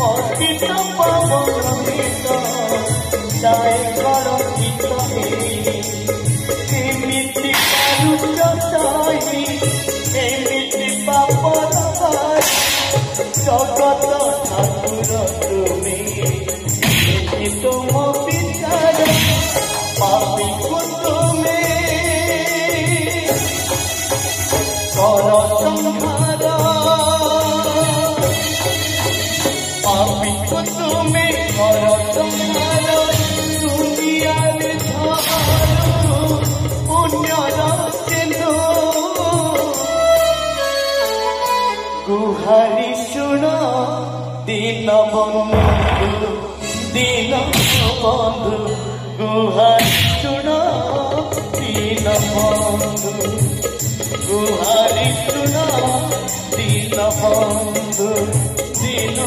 অর্পিত পাবন গীত গায়ে কর গীত এমিতি পারুচ সাহি এমিতি পাপর জগত ঠাকুর তুমি তুম বিচার পাপি তুমি কর সংহার পাপি তুমি কর সংহার দুনিয়ার ঝড় পুণ্যর সিন্ধু গুহারি শুণ দীন বন্ধু দীন বন্ধু গুহারি শুণ দীন বন্ধু গুহারি শুণ দীন বন্ধু দীন